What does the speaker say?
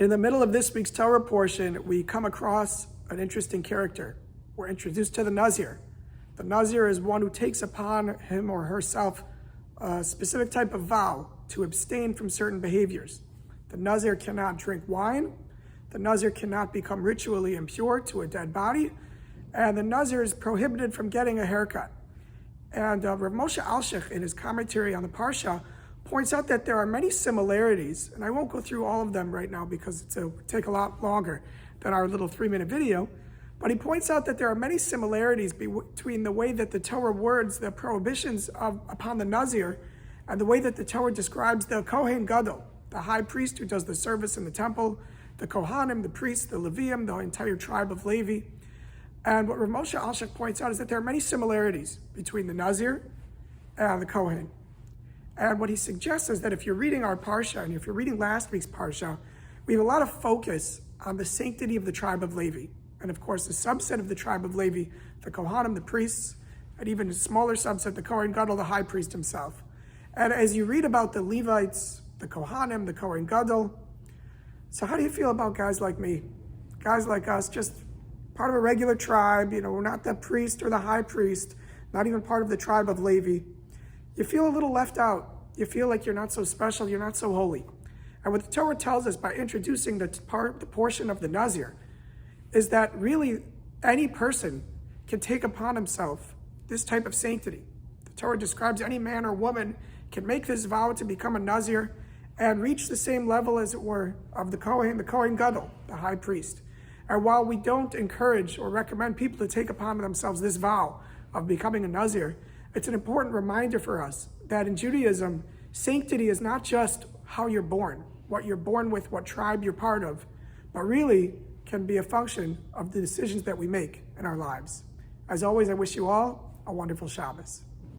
In the middle of this week's Torah portion, we come across an interesting character. We're introduced to the Nazir. The Nazir is one who takes upon him or herself a specific type of vow to abstain from certain behaviors. The Nazir cannot drink wine. The Nazir cannot become ritually impure to a dead body. And the Nazir is prohibited from getting a haircut. And Rav Moshe Alshich, in his commentary on the Parsha, points out that there are many similarities, and I won't go through all of them right now because it would take a lot longer than our little 3-minute video, but he points out that there are many similarities between the way that the Torah words the prohibitions upon the Nazir and the way that the Torah describes the Kohen Gadol, the high priest who does the service in the temple, the Kohanim, the priests, the Leviim, the entire tribe of Levi. And what Rav Moshe Alshich points out is that there are many similarities between the Nazir and the Kohen. And what he suggests is that if you're reading our Parsha, and if you're reading last week's Parsha, we have a lot of focus on the sanctity of the tribe of Levi. And of course, the subset of the tribe of Levi, the Kohanim, the priests, and even a smaller subset, the Kohen Gadol, the high priest himself. And as you read about the Levites, the Kohanim, the Kohen Gadol, so how do you feel about guys like me? Guys like us, just part of a regular tribe, we're not the priest or the high priest, not even part of the tribe of Levi. You feel a little left out. You feel like you're not so special, you're not so holy. And what the Torah tells us by introducing the portion of the Nazir is that really any person can take upon himself this type of sanctity. The Torah describes any man or woman can make this vow to become a Nazir and reach the same level, as it were, of the Kohen Gadol, the high priest. And while we don't encourage or recommend people to take upon themselves this vow of becoming a Nazir, it's an important reminder for us that in Judaism, sanctity is not just how you're born, what you're born with, what tribe you're part of, but really can be a function of the decisions that we make in our lives. As always, I wish you all a wonderful Shabbos.